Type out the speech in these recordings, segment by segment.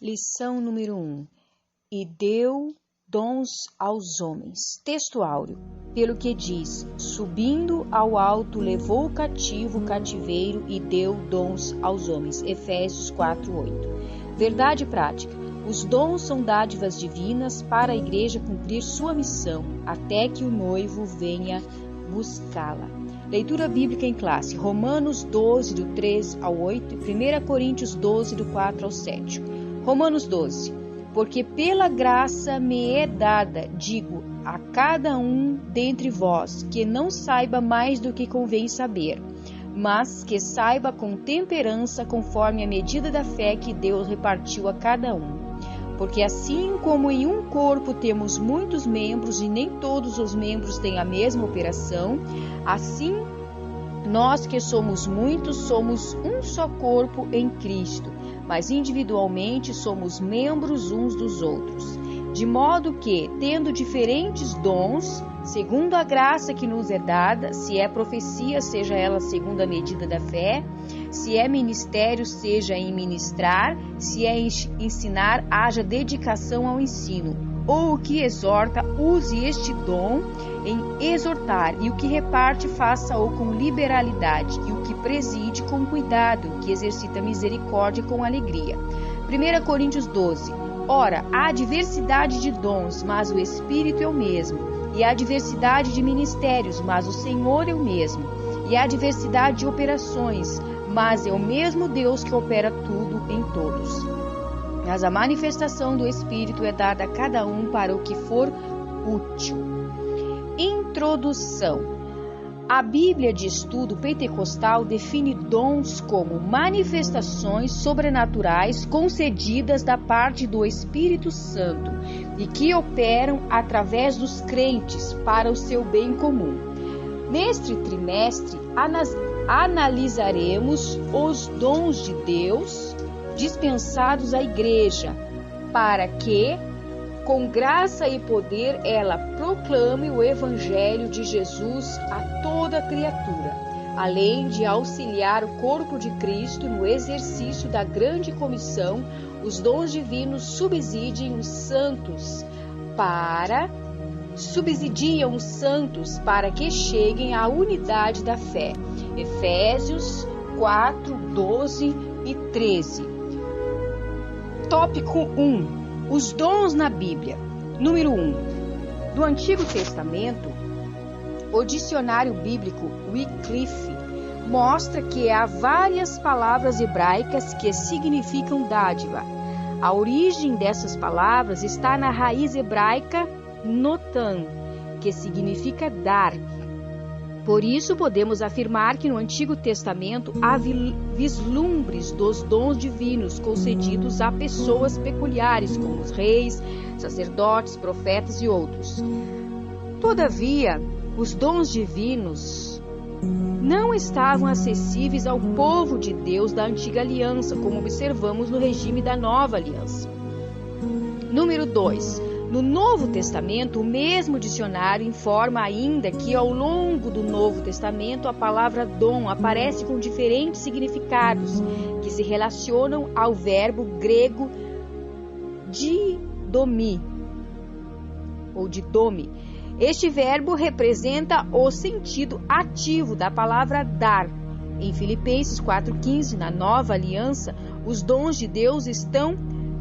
Lição número 1. E deu dons aos homens. Texto áureo. Pelo que diz, subindo ao alto, levou cativo o cativeiro e deu dons aos homens. Efésios 4:8. Verdade prática. Os dons são dádivas divinas para a igreja cumprir sua missão, até que o noivo venha buscá-la. Leitura bíblica em classe. Romanos 12, do 3 ao 8 e 1 Coríntios 12, do 4 ao 7. Romanos 12. Porque pela graça me é dada, digo, a cada um dentre vós, que não saiba mais do que convém saber, mas que saiba com temperança, conforme a medida da fé que Deus repartiu a cada um. Porque assim como em um corpo temos muitos membros e nem todos os membros têm a mesma operação, assim nós que somos muitos somos um só corpo em Cristo, mas individualmente somos membros uns dos outros. De modo que, tendo diferentes dons, segundo a graça que nos é dada, se é profecia, seja ela segundo a medida da fé, se é ministério, seja em ministrar, se é ensinar, haja dedicação ao ensino. Ou o que exorta, use este dom em exortar, e o que reparte, faça-o com liberalidade, e o que preside, com cuidado, o que exercita misericórdia, com alegria. 1 Coríntios 12. Ora, há diversidade de dons, mas o Espírito é o mesmo, e há diversidade de ministérios, mas o Senhor é o mesmo, e há diversidade de operações, mas é o mesmo Deus que opera tudo em todos. Mas a manifestação do Espírito é dada a cada um para o que for útil. Introdução. A Bíblia de Estudo Pentecostal define dons como manifestações sobrenaturais concedidas da parte do Espírito Santo e que operam através dos crentes para o seu bem comum. Neste trimestre, analisaremos os dons de Deus dispensados à igreja, para que, com graça e poder, ela proclame o Evangelho de Jesus a toda criatura, além de auxiliar o corpo de Cristo no exercício da grande comissão. Os dons divinos subsidiam os santos para que cheguem à unidade da fé. Efésios 4, 12 e 13. Tópico 1. Os dons na Bíblia. Número 1. Do Antigo Testamento, o dicionário bíblico Wycliffe mostra que há várias palavras hebraicas que significam dádiva. A origem dessas palavras está na raiz hebraica notan, que significa dar. Por isso, podemos afirmar que no Antigo Testamento há vislumbres dos dons divinos concedidos a pessoas peculiares, como os reis, sacerdotes, profetas e outros. Todavia, os dons divinos não estavam acessíveis ao povo de Deus da Antiga Aliança, como observamos no regime da Nova Aliança. Número 2. No Novo Testamento, o mesmo dicionário informa ainda que ao longo do Novo Testamento a palavra dom aparece com diferentes significados que se relacionam ao verbo grego didomi, ou didome. Este verbo representa o sentido ativo da palavra dar. Em Filipenses 4,15, na Nova Aliança, os dons de Deus estão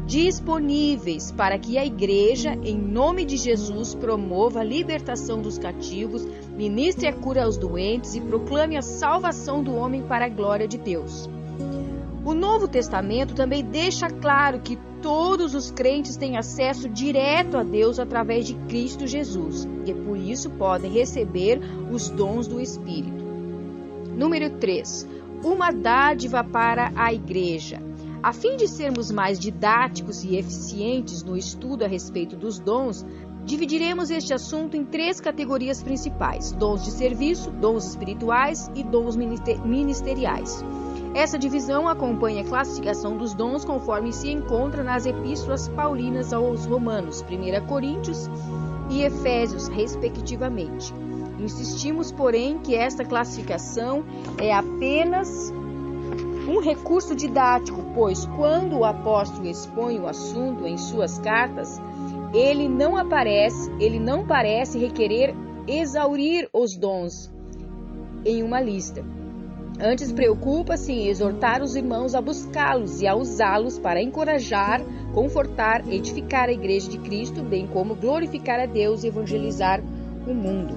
disponíveis para que a igreja, em nome de Jesus, promova a libertação dos cativos, ministre a cura aos doentes e proclame a salvação do homem para a glória de Deus. O Novo Testamento também deixa claro que todos os crentes têm acesso direto a Deus através de Cristo Jesus e por isso podem receber os dons do Espírito. Número 3. Uma dádiva para a igreja. A fim de sermos mais didáticos e eficientes no estudo a respeito dos dons, dividiremos este assunto em 3 categorias principais: dons de serviço, dons espirituais e dons ministeriais. Essa divisão acompanha a classificação dos dons conforme se encontra nas epístolas paulinas aos Romanos, 1 Coríntios e Efésios, respectivamente. Insistimos, porém, que esta classificação é apenas um recurso didático, pois quando o apóstolo expõe o assunto em suas cartas, ele não parece requerer exaurir os dons em uma lista. Antes preocupa-se em exortar os irmãos a buscá-los e a usá-los para encorajar, confortar, edificar a igreja de Cristo, bem como glorificar a Deus e evangelizar o mundo.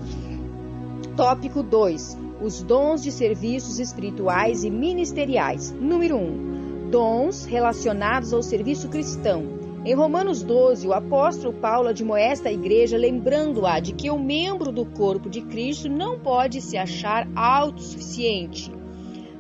Tópico 2. Os dons de serviços espirituais e ministeriais. Número 1. Dons relacionados ao serviço cristão. Em Romanos 12, o apóstolo Paulo admoesta a igreja, lembrando-a de que o membro do corpo de Cristo não pode se achar autossuficiente.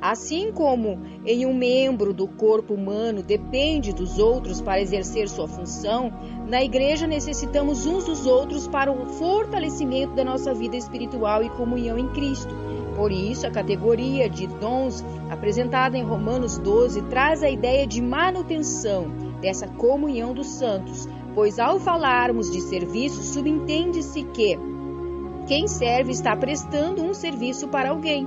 Assim como em um membro do corpo humano depende dos outros para exercer sua função, na igreja necessitamos uns dos outros para o fortalecimento da nossa vida espiritual e comunhão em Cristo. Por isso, a categoria de dons apresentada em Romanos 12 traz a ideia de manutenção dessa comunhão dos santos, pois ao falarmos de serviço, subentende-se que quem serve está prestando um serviço para alguém.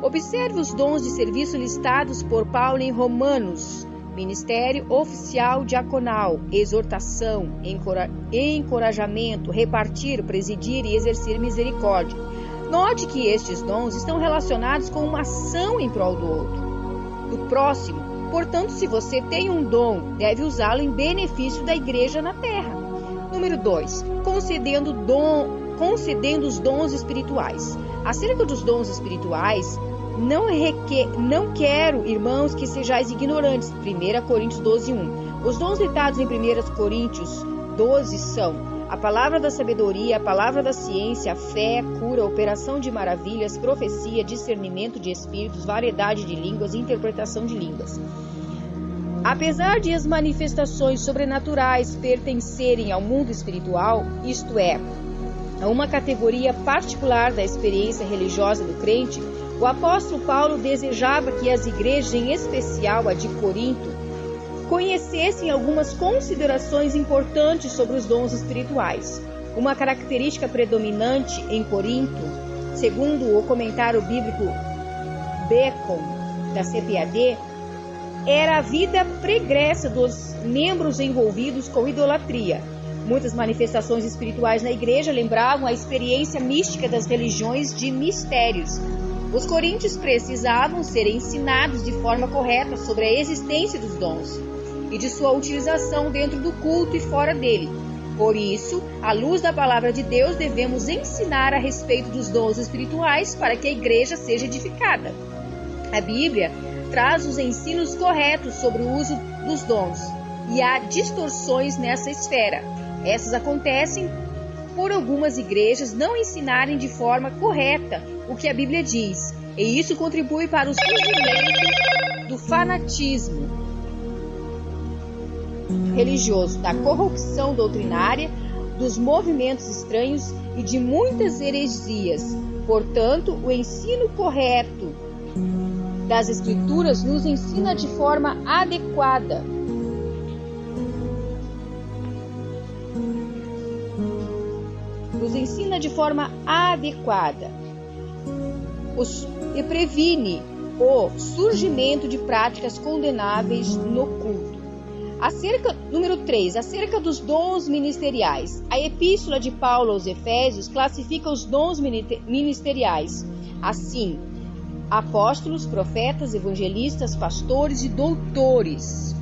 Observe os dons de serviço listados por Paulo em Romanos: ministério oficial diaconal, exortação, encorajamento, repartir, presidir e exercer misericórdia. Note que estes dons estão relacionados com uma ação em prol do outro, do próximo. Portanto, se você tem um dom, deve usá-lo em benefício da igreja na terra. Número 2. Concedendo os dons espirituais. Acerca dos dons espirituais, não quero, irmãos, que sejais ignorantes. 1 Coríntios 12:1. Os dons citados em 1 Coríntios 12 são a palavra da sabedoria, a palavra da ciência, a fé, cura, operação de maravilhas, profecia, discernimento de espíritos, variedade de línguas e interpretação de línguas. Apesar de as manifestações sobrenaturais pertencerem ao mundo espiritual, isto é, a uma categoria particular da experiência religiosa do crente, o apóstolo Paulo desejava que as igrejas, em especial a de Corinto, conhecessem algumas considerações importantes sobre os dons espirituais. Uma característica predominante em Corinto, segundo o comentário bíblico Bacon, da CPAD, era a vida pregressa dos membros envolvidos com idolatria. Muitas manifestações espirituais na igreja lembravam a experiência mística das religiões de mistérios. Os coríntios precisavam ser ensinados de forma correta sobre a existência dos dons e de sua utilização dentro do culto e fora dele. Por isso, à luz da palavra de Deus, devemos ensinar a respeito dos dons espirituais para que a igreja seja edificada. A Bíblia traz os ensinos corretos sobre o uso dos dons, e há distorções nessa esfera. Essas acontecem por algumas igrejas não ensinarem de forma correta o que a Bíblia diz, e isso contribui para o surgimento do fanatismo religioso, da corrupção doutrinária, dos movimentos estranhos e de muitas heresias. Portanto, o ensino correto das Escrituras nos ensina de forma adequada. E previne o surgimento de práticas condenáveis no culto. Número 3. Acerca dos dons ministeriais. A epístola de Paulo aos Efésios classifica os dons ministeriais assim: apóstolos, profetas, evangelistas, pastores e doutores.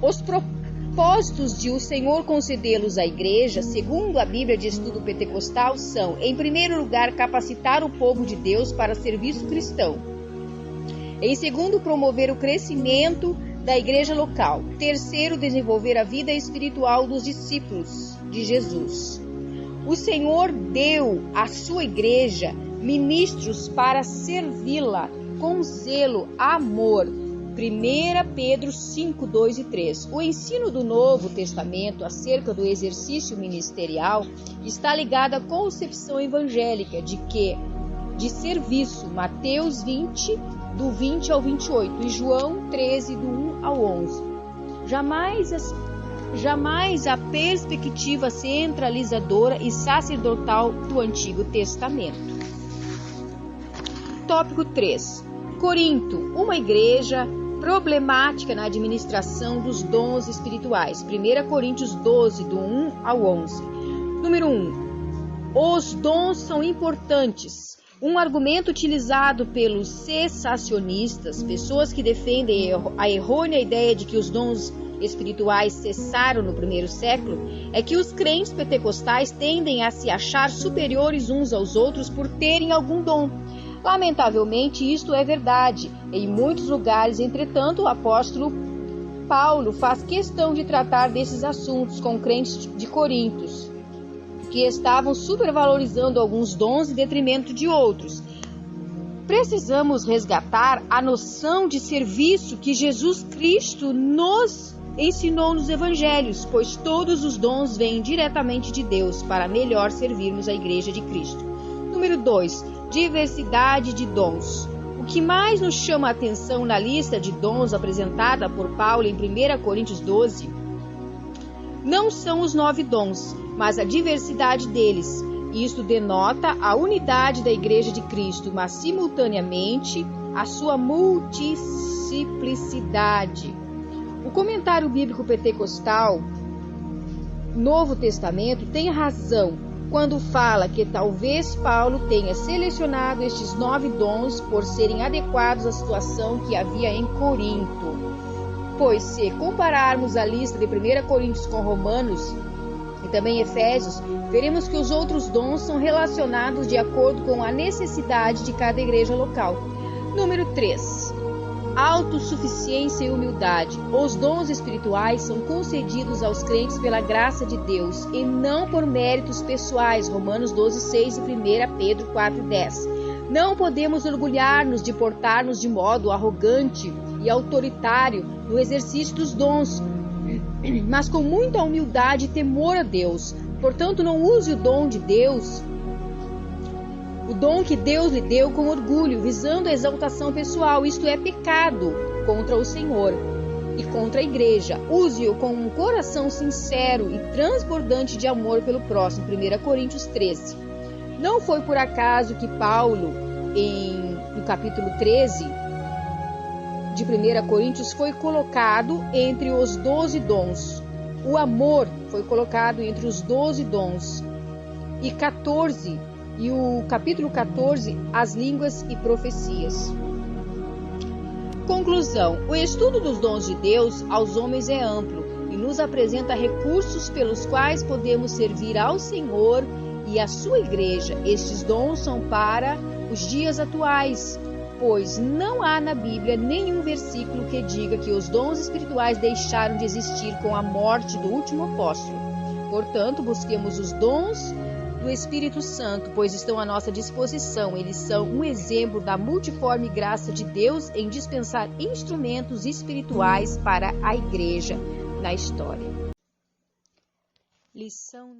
Os propósitos de o Senhor concedê-los à igreja, segundo a Bíblia de Estudo Pentecostal, são, em primeiro lugar, capacitar o povo de Deus para serviço cristão. Em segundo, promover o crescimento da igreja local. Terceiro, desenvolver a vida espiritual dos discípulos de Jesus. O Senhor deu à sua igreja ministros para servi-la com zelo, amor. 1 Pedro 5, 2 e 3. O ensino do Novo Testamento acerca do exercício ministerial está ligado à concepção evangélica de serviço. Mateus 20, do 20 ao 28 e João 13, do 1 ao 11. Jamais a perspectiva centralizadora e sacerdotal do Antigo Testamento. Tópico 3. Corinto, uma igreja problemática na administração dos dons espirituais. 1 Coríntios 12, do 1 ao 11. Número 1. Os dons são importantes. Um argumento utilizado pelos cessacionistas, pessoas que defendem a errônea ideia de que os dons espirituais cessaram no primeiro século, é que os crentes pentecostais tendem a se achar superiores uns aos outros por terem algum dom. Lamentavelmente, isto é verdade. Em muitos lugares, entretanto, o apóstolo Paulo faz questão de tratar desses assuntos com crentes de Corinto, que estavam supervalorizando alguns dons em detrimento de outros. Precisamos resgatar a noção de serviço que Jesus Cristo nos ensinou nos evangelhos, pois todos os dons vêm diretamente de Deus para melhor servirmos a igreja de Cristo. Número 2. Diversidade de dons. O que mais nos chama a atenção na lista de dons apresentada por Paulo em 1 Coríntios 12 não são os 9 dons, mas a diversidade deles. Isto denota a unidade da Igreja de Cristo, mas simultaneamente a sua multiplicidade. O comentário bíblico pentecostal Novo Testamento tem razão quando fala que talvez Paulo tenha selecionado estes 9 dons por serem adequados à situação que havia em Corinto. Pois se compararmos a lista de 1 Coríntios com Romanos e também Efésios, veremos que os outros dons são relacionados de acordo com a necessidade de cada igreja local. Número 3. Autossuficiência e humildade. Os dons espirituais são concedidos aos crentes pela graça de Deus e não por méritos pessoais. Romanos 12:6 e 1 Pedro 4:10. Não podemos orgulhar-nos de portar-nos de modo arrogante e autoritário no exercício dos dons, mas com muita humildade e temor a Deus. Portanto, não use o dom de Deus, o dom que Deus lhe deu, com orgulho, visando a exaltação pessoal. Isto é pecado contra o Senhor e contra a igreja. Use-o com um coração sincero e transbordante de amor pelo próximo. 1 Coríntios 13. Não foi por acaso que Paulo, no capítulo 13 de 1 Coríntios, foi colocado entre os 12 dons. O amor foi colocado entre os 12 dons. E o capítulo 14, as línguas e profecias. Conclusão. O estudo dos dons de Deus aos homens é amplo e nos apresenta recursos pelos quais podemos servir ao Senhor e à sua igreja. Estes dons são para os dias atuais, pois não há na Bíblia nenhum versículo que diga que os dons espirituais deixaram de existir com a morte do último apóstolo. Portanto, busquemos os dons do Espírito Santo, pois estão à nossa disposição. Eles são um exemplo da multiforme graça de Deus em dispensar instrumentos espirituais para a igreja na história. Lição